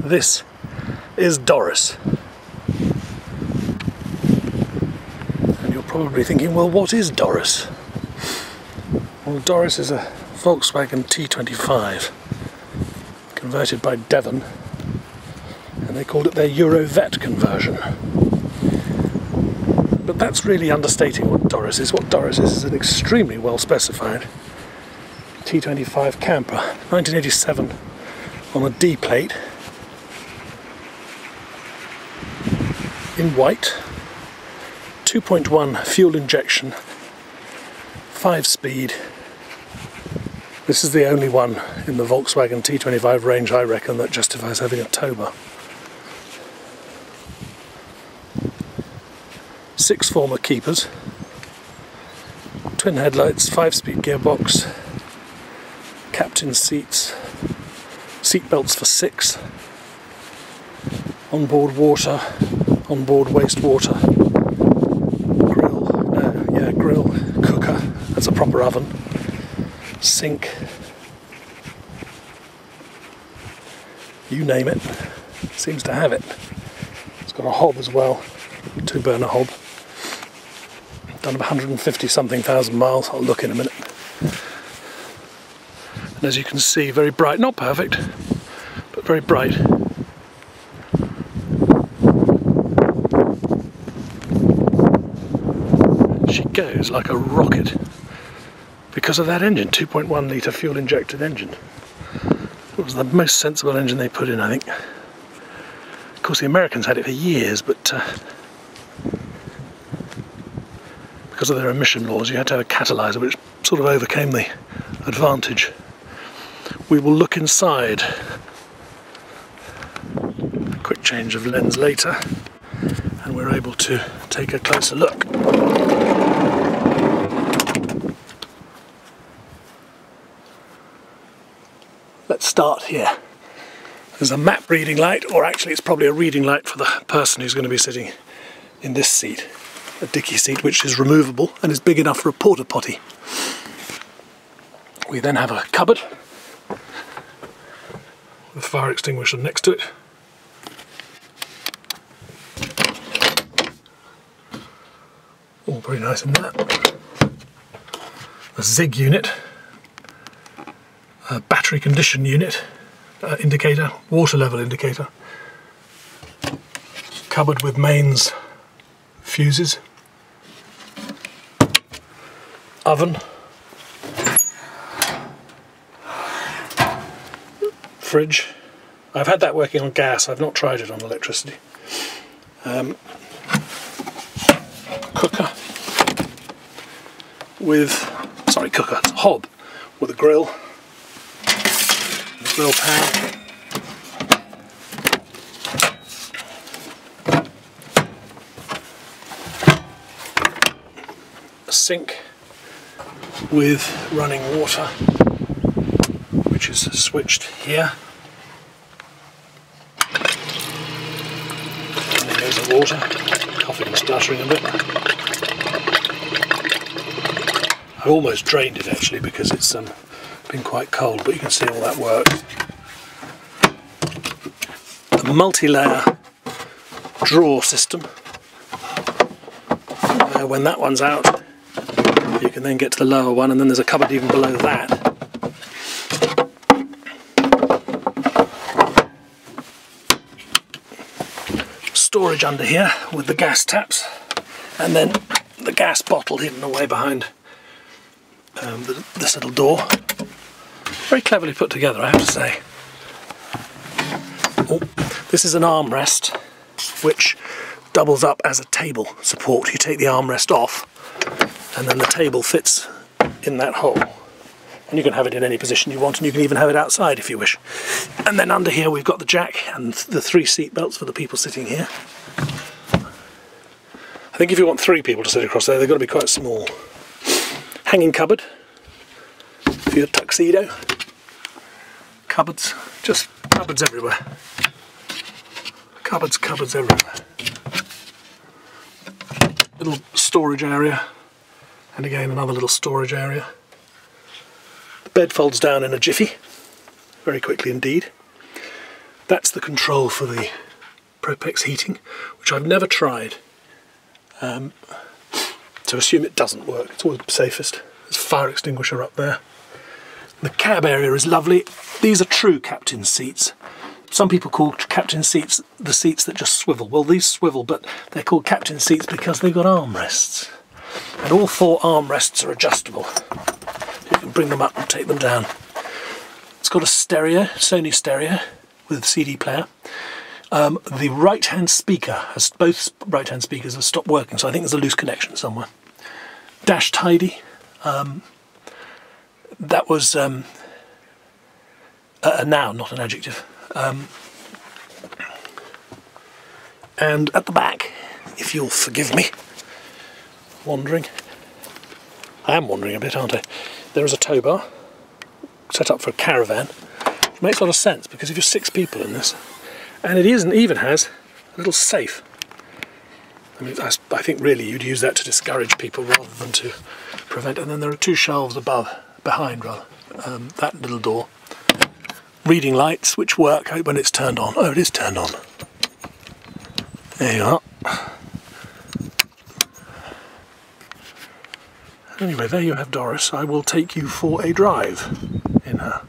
This is Doris. And you're probably thinking, well, what is Doris? Well, Doris is a Volkswagen T25 converted by Devon, and they called it their Eurovet conversion. But that's really understating what Doris is. What Doris is an extremely well specified T25 Camper, 1987 on a D plate, in white, 2.1 fuel injection, 5-speed. This is the only one in the Volkswagen T25 range, I reckon, that justifies having a tow bar. 6 former keepers, twin headlights, 5-speed gearbox, captain seats, seat belts for 6, onboard water, onboard wastewater, grill, cooker, that's a proper oven, sink, you name it, seems to have it. It's got a hob as well, 2-burner hob. Done 150 something thousand miles, I'll look in a minute. And as you can see, very bright, not perfect, but very bright. She goes like a rocket because of that engine, 2.1 litre fuel injected engine. It was the most sensible engine they put in, I think. Of course the Americans had it for years, but because of their emission laws you had to have a catalyser, which sort of overcame the advantage. We will look inside. Quick change of lens later, and we're able to take a closer look. Let's start here. There's a map reading light, or actually it's probably a reading light for the person who's going to be sitting in this seat. A dicky seat which is removable and is big enough for a porta potty. We then have a cupboard with a fire extinguisher next to it. All very nice in there. A Zig unit, a battery condition unit, indicator, water level indicator. Cupboard with mains, fuses. Oven, fridge. I've had that working on gas, I've not tried it on electricity. Cooker with, sorry, cooker, it's a hob with a grill, a grill pan. A sink with running water, which is switched here. And there goes the water, coughing and spluttering a bit. I almost drained it actually because it's been quite cold, but you can see all that work. A multi-layer drawer system. When that one's out, you can then get to the lower one, and then there's a cupboard even below that. Storage under here with the gas taps, and then the gas bottle hidden away behind this little door. Very cleverly put together, I have to say. Oh, this is an armrest which doubles up as a table support. You take the armrest off and then the table fits in that hole, and you can have it in any position you want, and you can even have it outside if you wish. And then under here we've got the jack and the 3 seat belts for the people sitting here. I think if you want 3 people to sit across there, they've got to be quite small. Hanging cupboard for your tuxedo. Cupboards, just cupboards everywhere. Cupboards everywhere. Little storage area, and again another little storage area. The bed folds down in a jiffy, very quickly indeed. That's the control for the Propex heating, which I've never tried. So assume it doesn't work. It's always safest. There's a fire extinguisher up there. The cab area is lovely. These are true captain's seats. Some people call captain's seats the seats that just swivel. Well, these swivel, but they're called captain's seats because they've got armrests. And all 4 armrests are adjustable. You can bring them up and take them down. It's got a stereo, Sony stereo, with a CD player. The right-hand speaker, both right-hand speakers have stopped working, so I think there's a loose connection somewhere. Dash tidy. That was a noun, not an adjective. And at the back, if you'll forgive me, wandering. I am wandering a bit, aren't I? There is a tow bar set up for a caravan, which makes a lot of sense because if you're 6 people in this, and it even has a little safe. I mean, I think really you'd use that to discourage people rather than to prevent. And then there are 2 shelves behind that little door. Reading lights which work when it's turned on. Oh, it is turned on. There you are. Anyway, there you have Doris. I will take you for a drive in her.